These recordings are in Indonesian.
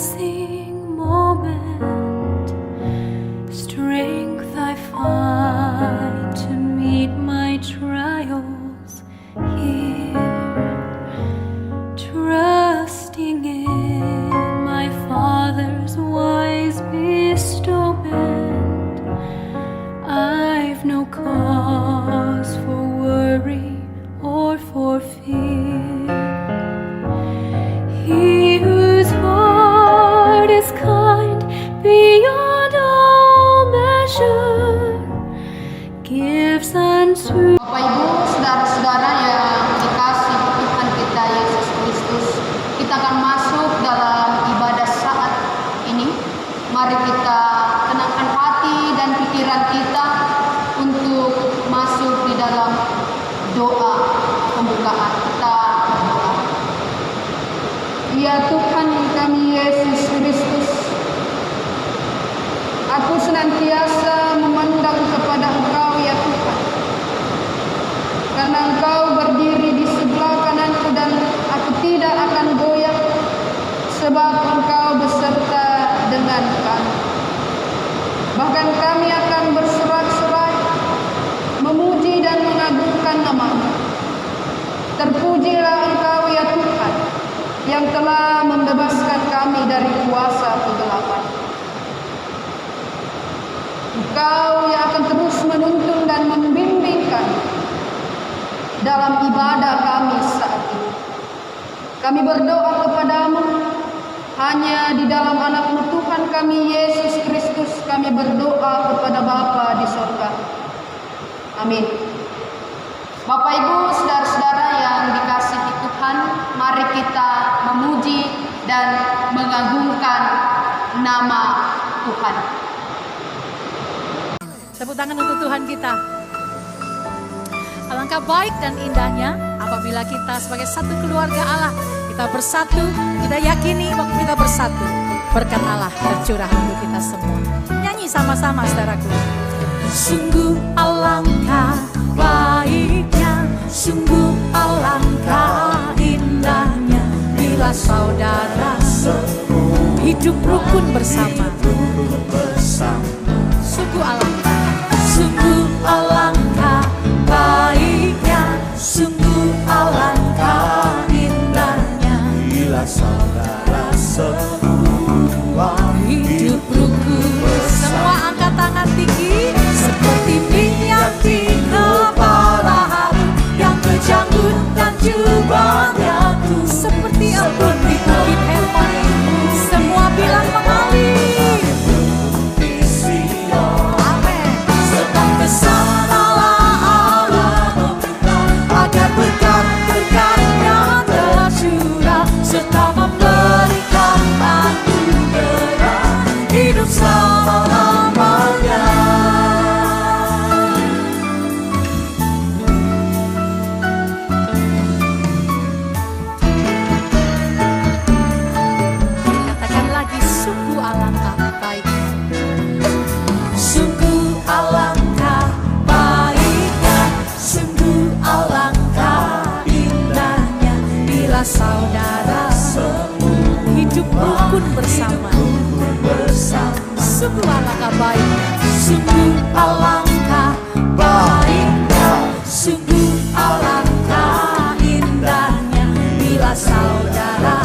passing moment, strength I find to meet my trials here, trusting in my Father's wise bestowment. I've no cause for worry or for fear. He whose heart is kind beyond all measure gives unto. Bapak Ibu, saudara-saudara yang dikasih Tuhan kita Yesus Kristus, kita akan masuk dalam ibadah saat ini. Mari kita tenangkan hati dan pikiran kita untuk masuk di dalam doa pembukaan. Kita berdoa. Ya Tuhan kami Yesus Kristus, aku senantiasa memandang kepada Engkau ya Tuhan, karena Engkau berdiri di sebelah kananku dan aku tidak akan goyah, sebab Engkau beserta dengan kami. Bahkan kami akan bersorak-sorai, memuji dan mengagungkan nama-Mu. Terpujilah Engkau ya Tuhan, yang telah membebaskan kami dari kuasa kegelapan. Engkau yang akan terus menuntun dan membimbing kami dalam ibadah kami saat ini. Kami berdoa kepadamu, hanya di dalam anak-Mu Tuhan kami Yesus Kristus kami berdoa kepada Bapa di sorga. Amin. Bapak Ibu, saudara-saudara yang dikasihi Tuhan, mari kita memuji dan mengagungkan nama Tuhan. Tepuk tangan untuk Tuhan kita. Alangkah baik dan indahnya apabila kita sebagai satu keluarga Allah, kita bersatu, kita yakini waktu kita bersatu, berkat Allah tercurah untuk kita semua. Nyanyi sama-sama saudaraku. Sungguh alangkah baiknya, sungguh alangkah indahnya, bila saudara hidup rukun bersama. Sungguh alangkah baiknya, sungguh alangkah indahnya, bila saudara semua hidup rukun. Semua angkat tangan tinggi, seperti minyak di kepala Harun yang berjanggut dan jubahnya tuh seperti embun di bukit Hermon. Semua bilang mengalir. Amin. Sebab kesanalah Allah membuka agar berkat-berkatnya tercurah serta memberikan anugerah hidup selama-lamanya. Katakan lagi, sungguh alangkah baiknya, sungguh alangkah baiknya, sungguh alangkah indahnya, bila saudara hidup rukun bersama. Sungguh alangkah baiknya, sungguh alangkah baiknya, sungguh alangkah indahnya, bila saudara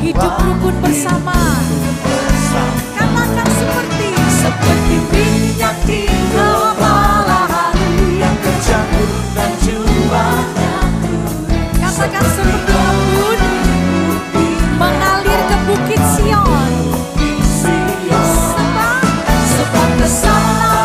hidup rukun bersama. Katakan seperti minyak di kepala Harun yang berjanggut dan jubahnya. Katakan seperti embun mengalir ke bukit Sion. Sebab kesana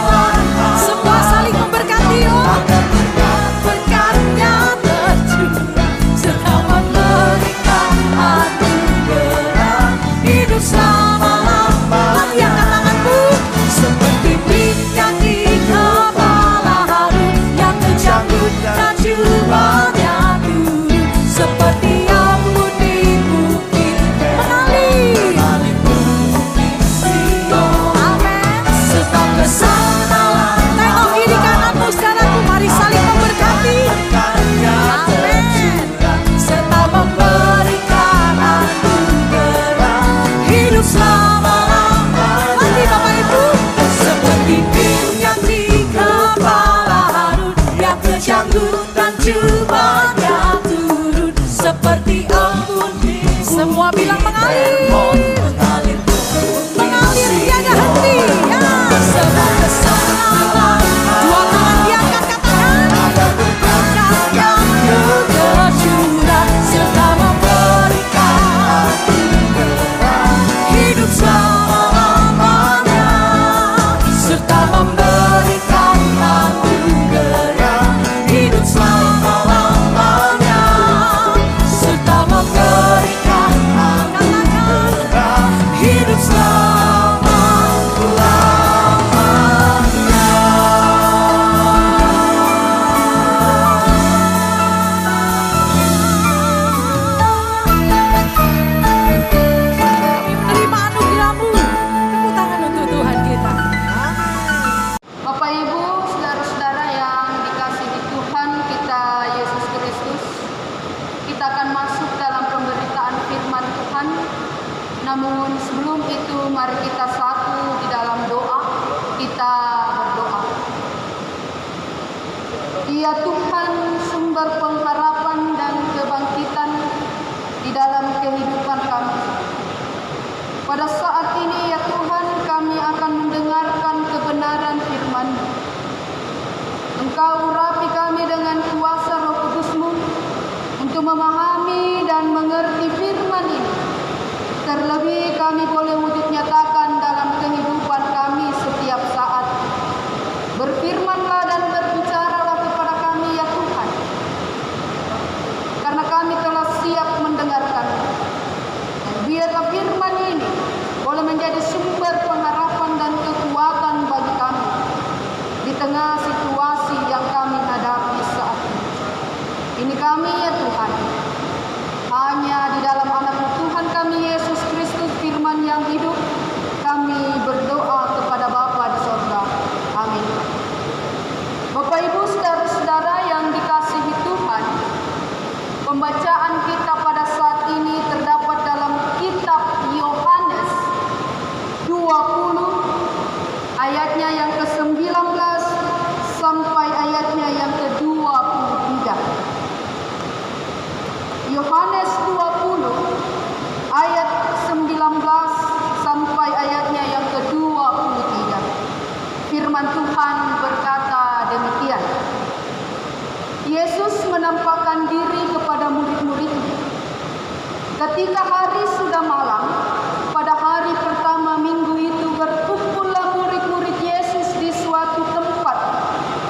serta memberikan anugerah hidup selama-lamanya, serta memberikan anugerah hidup selama-lamanya. Terima anugerah-Mu. Tepuk tangan untuk Tuhan kita. Bapak Ibu, saudara-saudara yang dikasihi Tuhan kita Yesus Kristus, kita akan masuk dalam pemberitaan firman Tuhan. Namun sebelum itu mari kita satu di dalam doa, kita berdoa. Ya Tuhan, sumber pengharapan dan kebangkitan di dalam kehidupan kami. Pada saat ini ya Tuhan, kami akan mendengarkan kebenaran firman-Mu. Engkau urapi kami dengan kuasa Roh Kudus-Mu untuk memahami dan mengerti firman ini. Terlebih kami boleh wujud nyatakan dalam kehidupan kami setiap saat. Berfirmanlah dan berbicaralah kepada kami ya Tuhan, karena kami telah siap mendengarkan. Dan biarlah firman ini boleh menjadi sumber pengharapan dan kekuatan bagi kami di tengah situasi yang kami hadapi saat ini. Ini kami ya Tuhan, hanya di dalam anak-Mu Tuhan kami Yesus Kristus firman yang hidup, kami berdoa kepada Bapa di sorga. Amin. Bapak Ibu saudara-saudara yang dikasihi Tuhan, pembacaan kita pada saat ini terdapat dalam kitab Yohanes 20 ayatnya yang ke-19 sampai ayatnya yang ke-23. Yohanes 20 ayat 19 sampai ayatnya yang ke-23. Firman Tuhan berkata demikian. Yesus menampakkan diri kepada murid-muridnya. Ketika hari sudah malam, pada hari pertama minggu itu berkumpullah murid-murid Yesus di suatu tempat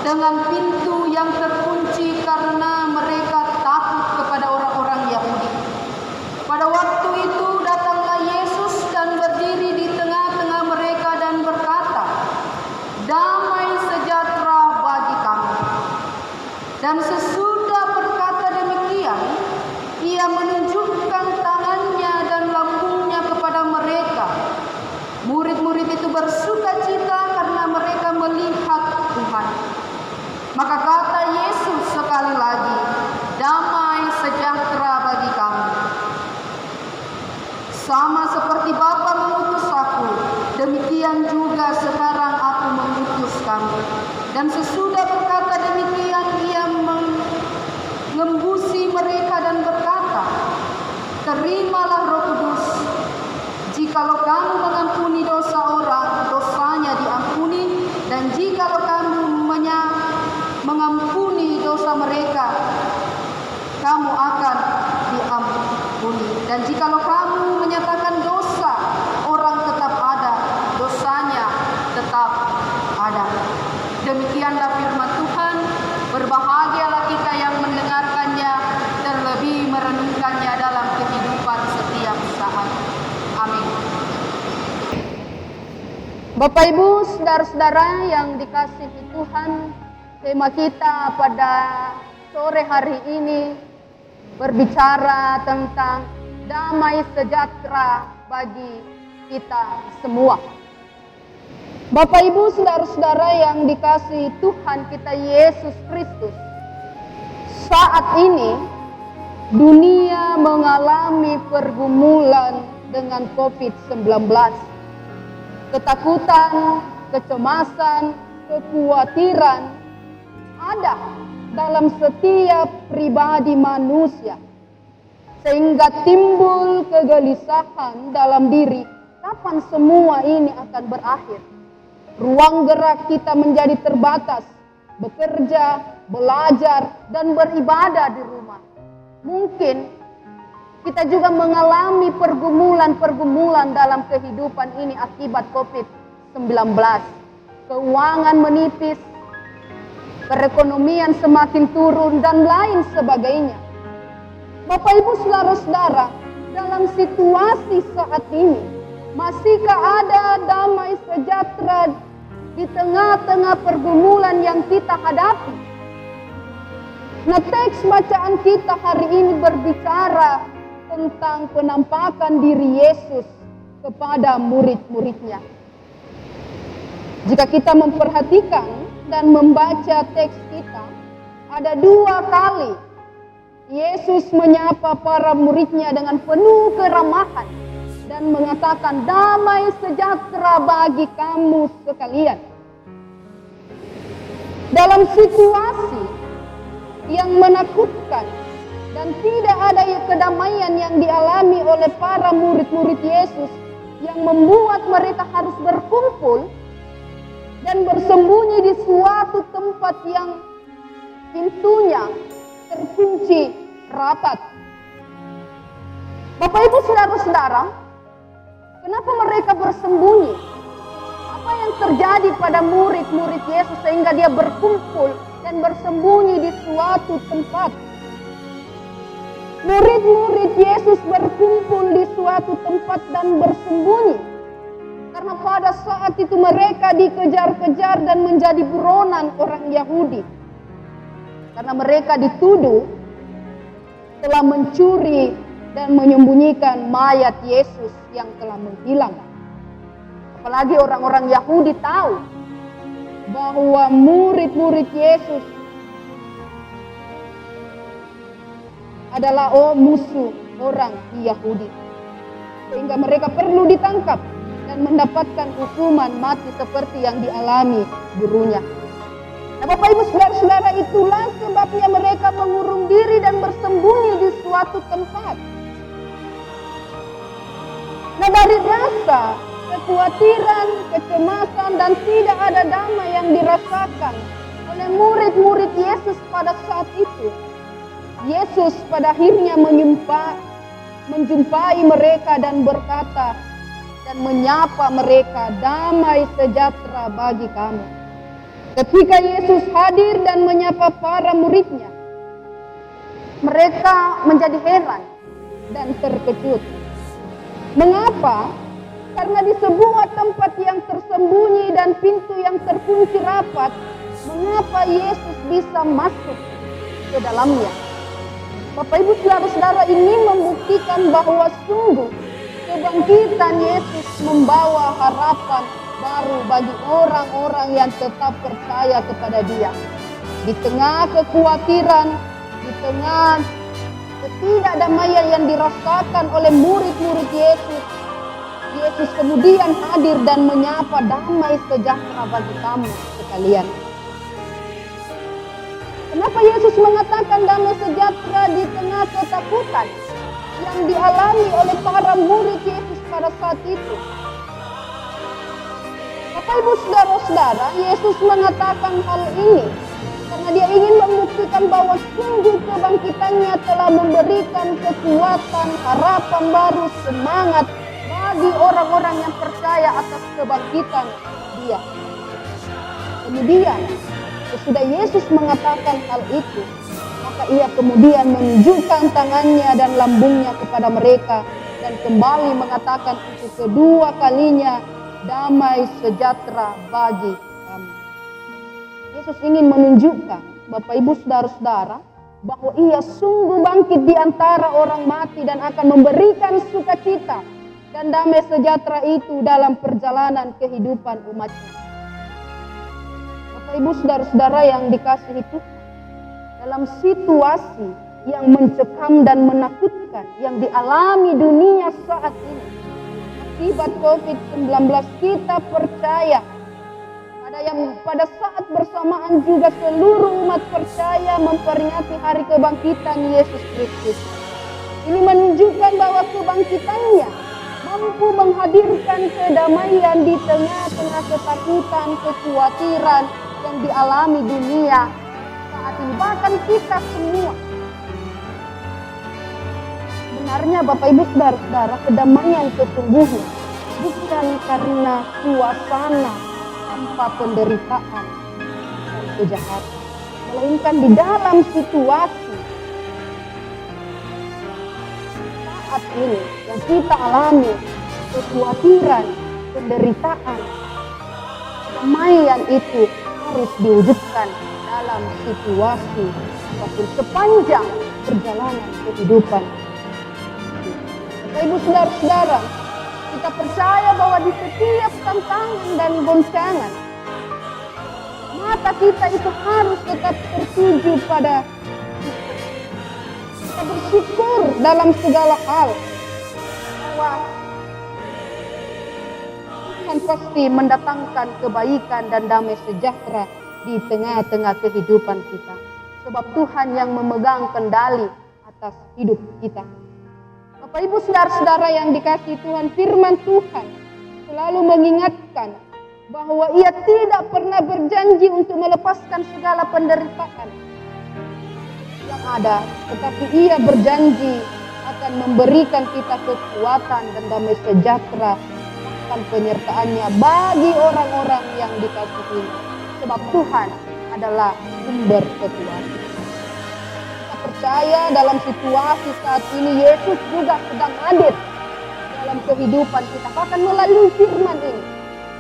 dengan pintu yang terkunci karena mereka takut kepada orang-orang Yahudi. Pada waktu itu datanglah Yesus dan berdiri di tengah-tengah mereka dan berkata, "Damai sejahtera bagi kamu." Dan sesudah berkata demikian, ia menunjukkan tangannya dan lambungnya kepada mereka. Murid-murid itu bersuka cita karena mereka melihat Tuhan. Maka kata Yesus sekali lagi, "Damai sejahtera bagi kamu. Sama seperti Bapa mengutus aku, demikian juga sekarang aku mengutus kamu." Dan sesudah berkata demikian, ia mengembusi mereka dan berkata, "Terimalah Roh Kudus. Jikalau kamu mengampuni dosa orang, dosanya diampuni, dan jikalau kamu mengampuni dosa mereka, kamu akan diampuni. Dan jikalau kamu menyatakan dosa orang, tetap ada, dosanya tetap ada." Demikianlah firman Tuhan. Berbahagialah kita yang mendengarkannya, terlebih merenungkannya dalam kehidupan setiap saat. Amin. Bapak Ibu, saudara-saudara yang dikasihi Tuhan, tema kita pada sore hari ini berbicara tentang damai sejahtera bagi kita semua. Bapak Ibu saudara-saudara yang dikasihi Tuhan kita Yesus Kristus, saat ini dunia mengalami pergumulan dengan COVID-19. Ketakutan, kecemasan, kekhawatiran ada dalam setiap pribadi manusia, sehingga timbul kegelisahan dalam diri, kapan semua ini akan berakhir. Ruang gerak kita menjadi terbatas, bekerja, belajar, dan beribadah di rumah. Mungkin kita juga mengalami pergumulan-pergumulan dalam kehidupan ini akibat COVID-19. keuangan menipis, perekonomian semakin turun, dan lain sebagainya. Bapak Ibu saudara-saudara, dalam situasi saat ini, masihkah ada damai sejahtera di tengah-tengah pergumulan yang kita hadapi? Nah, teks bacaan kita hari ini berbicara tentang penampakan diri Yesus kepada murid-muridnya. Jika kita memperhatikan dan membaca teks kita, ada 2 kali Yesus menyapa para muridnya dengan penuh keramahan dan mengatakan, damai sejahtera bagi kamu sekalian. Dalam situasi yang menakutkan dan tidak ada kedamaian yang dialami oleh para murid-murid Yesus yang membuat mereka harus berkumpul dan bersembunyi di suatu tempat yang pintunya terkunci rapat. Bapak Ibu saudara-saudara, kenapa mereka bersembunyi? Apa yang terjadi pada murid-murid Yesus sehingga dia berkumpul dan bersembunyi di suatu tempat? Murid-murid Yesus berkumpul di suatu tempat dan bersembunyi karena pada saat itu mereka dikejar-kejar dan menjadi buronan orang Yahudi. Karena mereka dituduh telah mencuri dan menyembunyikan mayat Yesus yang telah menghilang. Apalagi orang-orang Yahudi tahu bahwa murid-murid Yesus adalah musuh orang Yahudi. Sehingga mereka perlu ditangkap dan mendapatkan hukuman mati seperti yang dialami gurunya. Nah, Bapak Ibu saudara-saudara, itulah sebabnya mereka mengurung diri dan bersembunyi di suatu tempat. Nah, dari rasa kekhawatiran, kecemasan, dan tidak ada damai yang dirasakan oleh murid-murid Yesus pada saat itu, Yesus pada akhirnya menjumpai mereka dan berkata dan menyapa mereka, damai sejahtera bagi kamu. Ketika Yesus hadir dan menyapa para muridnya, mereka menjadi heran dan terkejut. Mengapa? Karena di sebuah tempat yang tersembunyi dan pintu yang terkunci rapat, mengapa Yesus bisa masuk ke dalamnya? Bapak Ibu saudara-saudara, ini membuktikan bahwa sungguh kebangkitan Yesus membawa harapan baru bagi orang-orang yang tetap percaya kepada Dia. Di tengah kekhawatiran, di tengah ketidakdamaian yang dirasakan oleh murid-murid Yesus, Yesus kemudian hadir dan menyapa, damai sejahtera bagi kamu sekalian. Kenapa Yesus mengatakan damai sejahtera di tengah ketakutan yang dialami oleh para murid Yesus pada saat itu? Bapak Ibu saudara-saudara, Yesus mengatakan hal ini karena Dia ingin membuktikan bahwa sungguh kebangkitannya telah memberikan kekuatan, harapan baru, semangat bagi orang-orang yang percaya atas kebangkitan Dia. Kemudian, sesudah Yesus mengatakan hal itu, maka Ia kemudian menunjukkan tangannya dan lambungnya kepada mereka dan kembali mengatakan untuk kedua kalinya, damai sejahtera bagi kamu. Yesus ingin menunjukkan, Bapak Ibu saudara-saudara, bahwa Ia sungguh bangkit di antara orang mati dan akan memberikan sukacita dan damai sejahtera itu dalam perjalanan kehidupan umatnya. Bapak Ibu saudara-saudara yang dikasihi Tuhan, dalam situasi yang mencekam dan menakutkan yang dialami dunia saat ini, akibat COVID-19, kita percaya pada saat bersamaan juga seluruh umat percaya memperingati hari kebangkitan Yesus Kristus. Ini menunjukkan bahwa kebangkitannya mampu menghadirkan kedamaian di tengah-tengah ketakutan, kekhawatiran yang dialami dunia saat ini, bahkan kita semua. Sebenarnya Bapak Ibu saudara-saudara, kedamaian sesungguhnya bukan karena suasana tanpa penderitaan dan kejahatan, melainkan di dalam situasi saat ini yang kita alami, kekhawatiran, penderitaan, kedamaian itu harus diwujudkan dalam situasi apapun sepanjang perjalanan kehidupan. Bapak Ibu Saudara-saudara, kita percaya bahwa di setiap tantangan dan goncangan, mata kita itu harus tetap tertuju pada Tuhan. Kita bersyukur dalam segala hal bahwa Tuhan pasti mendatangkan kebaikan dan damai sejahtera di tengah-tengah kehidupan kita. Sebab Tuhan yang memegang kendali atas hidup kita. Bapak Ibu Saudara-saudara yang dikasihi Tuhan, firman Tuhan selalu mengingatkan bahwa Ia tidak pernah berjanji untuk melepaskan segala penderitaan yang ada, tetapi Ia berjanji akan memberikan kita kekuatan dan damai sejahtera dan penyertaannya bagi orang-orang yang dikasihi. Sebab Tuhan adalah sumber kekuatan. Kita percaya dalam situasi saat ini Yesus juga sedang hadir dalam kehidupan kita, bahkan melalui firman ini,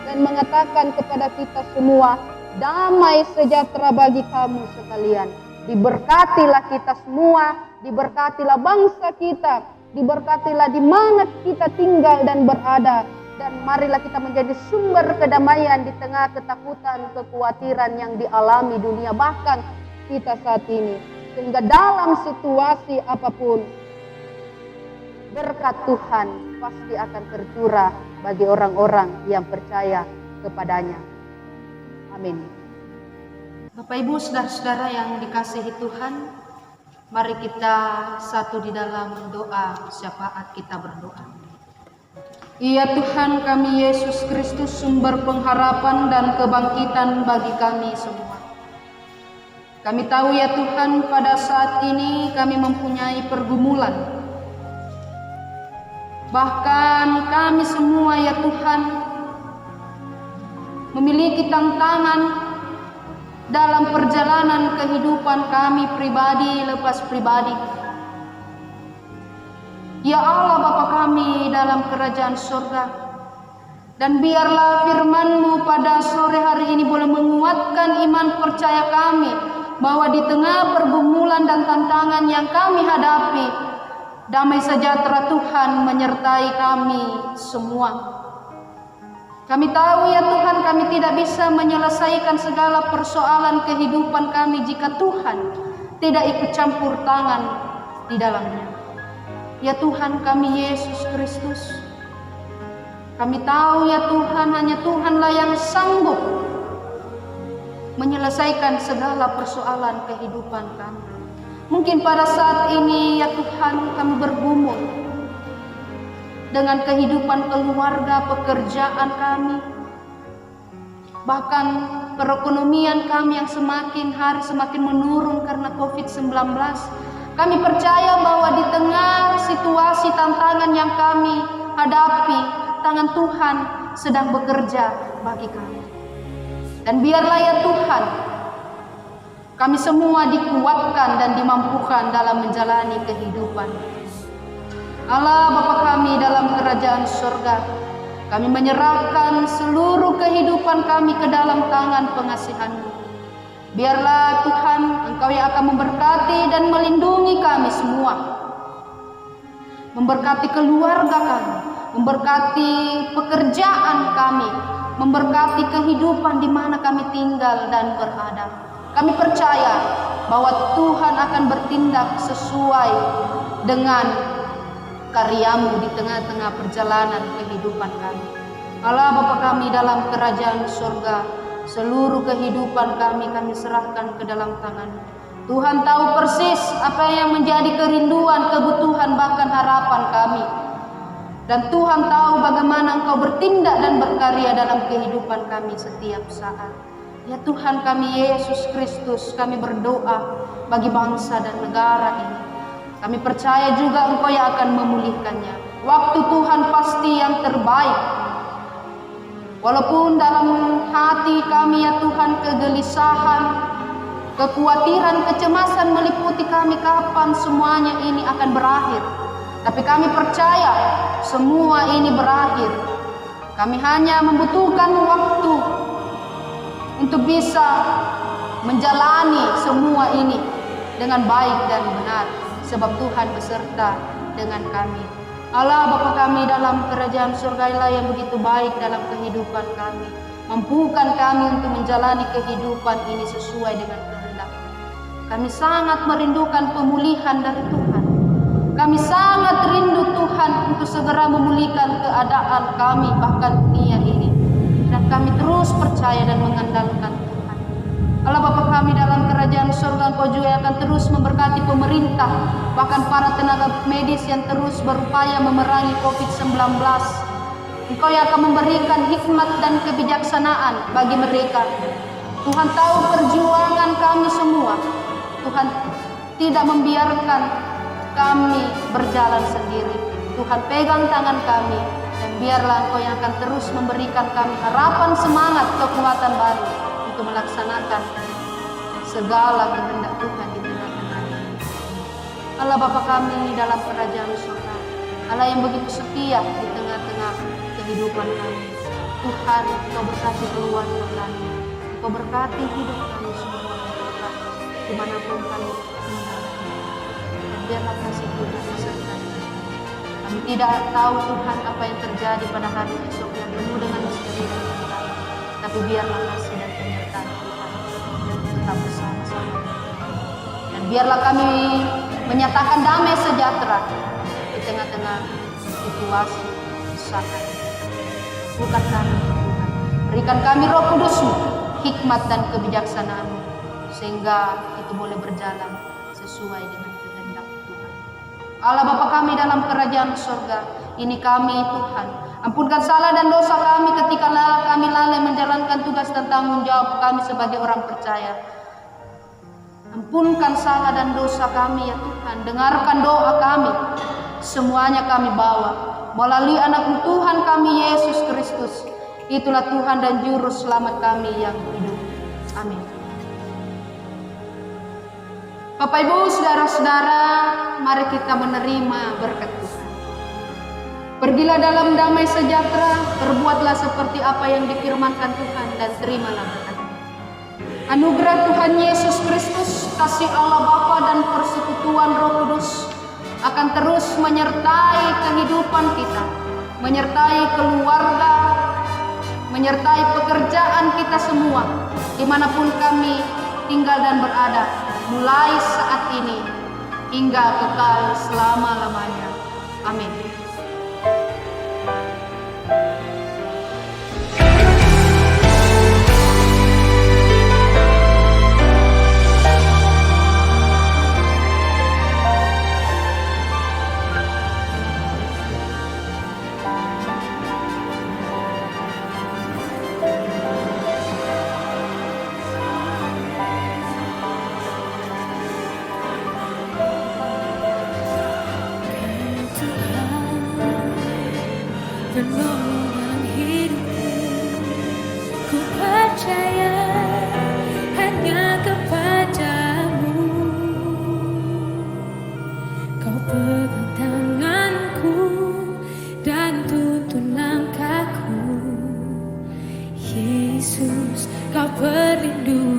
dan mengatakan kepada kita semua, damai sejahtera bagi kamu sekalian. Diberkatilah kita semua, diberkatilah bangsa kita, diberkatilah di mana kita tinggal dan berada. Dan marilah kita menjadi sumber kedamaian di tengah ketakutan, kekhawatiran yang dialami dunia, bahkan kita saat ini. Sehingga dalam situasi apapun, berkat Tuhan pasti akan tercurah bagi orang-orang yang percaya kepadanya. Amin. Bapak Ibu Saudara-saudara yang dikasihi Tuhan, mari kita satu di dalam doa syafaat kita berdoa. Ya Tuhan kami Yesus Kristus, sumber pengharapan dan kebangkitan bagi kami semua. Kami tahu ya Tuhan, pada saat ini kami mempunyai pergumulan. Bahkan kami semua ya Tuhan memiliki tantangan dalam perjalanan kehidupan kami pribadi lepas pribadi. Ya Allah Bapa kami dalam kerajaan surga, dan biarlah firman-Mu pada sore hari ini boleh menguatkan iman percaya kami, bahwa di tengah pergumulan dan tantangan yang kami hadapi, damai sejahtera Tuhan menyertai kami semua. Kami tahu ya Tuhan, kami tidak bisa menyelesaikan segala persoalan kehidupan kami jika Tuhan tidak ikut campur tangan di dalamnya. Ya Tuhan kami Yesus Kristus, kami tahu ya Tuhan, hanya Tuhanlah yang sanggup menyelesaikan segala persoalan kehidupan kami. Mungkin pada saat ini ya Tuhan kami bergumul dengan kehidupan keluarga, pekerjaan kami, bahkan perekonomian kami yang semakin hari semakin menurun karena COVID-19. Kami percaya bahwa di tengah situasi tantangan yang kami hadapi, tangan Tuhan sedang bekerja bagi kami. Dan biarlah ya Tuhan, kami semua dikuatkan dan dimampukan dalam menjalani kehidupan. Allah Bapa kami dalam kerajaan surga, kami menyerahkan seluruh kehidupan kami ke dalam tangan pengasihan-Mu. Biarlah Tuhan, Engkau yang akan memberkati dan melindungi kami semua. Memberkati keluarga kami, memberkati pekerjaan kami, memberkati kehidupan di mana kami tinggal dan berada. Kami percaya bahwa Tuhan akan bertindak sesuai dengan karya-Mu di tengah-tengah perjalanan kehidupan kami. Allah Bapa kami dalam kerajaan surga, seluruh kehidupan kami serahkan ke dalam tangan-Mu. Tuhan tahu persis apa yang menjadi kerinduan, kebutuhan, bahkan harapan kami. Dan Tuhan tahu bagaimana Engkau bertindak dan berkarya dalam kehidupan kami setiap saat. Ya Tuhan kami Yesus Kristus, kami berdoa bagi bangsa dan negara ini. Kami percaya juga Engkau yang akan memulihkannya. Waktu Tuhan pasti yang terbaik. Walaupun dalam hati kami ya Tuhan kegelisahan, kekhawatiran, kecemasan meliputi kami kapan semuanya ini akan berakhir. Tapi kami percaya semua ini berakhir. Kami hanya membutuhkan waktu untuk bisa menjalani semua ini dengan baik dan benar. Sebab Tuhan beserta dengan kami. Allah Bapa kami dalam kerajaan surga yang begitu baik dalam kehidupan kami. Mampukan kami untuk menjalani kehidupan ini sesuai dengan kehendak. Kami sangat merindukan pemulihan dari Tuhan. Kami sangat rindu Tuhan untuk segera memulihkan keadaan kami bahkan dunia ini. Dan kami terus percaya dan mengandalkan Tuhan. Allah Bapa kami dalam kerajaan surga, Engkau juga akan terus memberkati pemerintah, bahkan para tenaga medis yang terus berupaya memerangi COVID-19. Engkau yang akan memberikan hikmat dan kebijaksanaan bagi mereka. Tuhan tahu perjuangan kami semua. Tuhan tidak membiarkan kami berjalan sendiri. Tuhan pegang tangan kami, dan biarlah Engkau yang akan terus memberikan kami harapan, semangat, kekuatan baru untuk melaksanakan segala kehendak Tuhan di tengah-tengah kami. Allah Bapa kami dalam kerajaan surga, Allah yang begitu setia di tengah-tengah kehidupan kami. Tuhan, Engkau berkati keluarga kami, Engkau berkati hidup kami semua, Tuhan, dimanapun kami tinggal. Dan biarlah kasih Tuhan besertai kami. Kami tidak tahu Tuhan apa yang terjadi pada hari esok yang penuh dengan misteri dan kendala. Tapi biarlah kasih dan penyertaan Tuhan tetap bersama-sama. Dan biarlah kami menyatakan damai sejahtera di tengah-tengah situasi kesusahan. Bukan kami, Tuhan. Berikan kami Roh Kudus-Mu, hikmat dan kebijaksanaan-Mu, sehingga itu boleh berjalan sesuai dengan kehendak Tuhan. Allah Bapa kami dalam kerajaan surga, ini kami Tuhan. Ampunkan salah dan dosa kami ketika kami lalai menjalankan tugas dan tanggung jawab kami sebagai orang percaya. Ampunkan salah dan dosa kami ya Tuhan. Dengarkan doa kami. Semuanya kami bawa melalui anak Tuhan kami Yesus Kristus. Itulah Tuhan dan Juru Selamat kami yang hidup. Amin. Bapak Ibu, saudara-saudara, mari kita menerima berkat Tuhan. Pergilah dalam damai sejahtera, berbuatlah seperti apa yang difirmankan Tuhan, dan terimalah berkat. Anugerah Tuhan Yesus Kristus, kasih Allah Bapa dan persekutuan Roh Kudus akan terus menyertai kehidupan kita, menyertai keluarga, menyertai pekerjaan kita semua, dimanapun kami tinggal dan berada, mulai saat ini hingga kekal selama-lamanya. Amin. Penolong hidupku, ku percaya hanya kepadamu. Kau pegang tanganku dan tuntun langkahku. Yesus, kau pelindung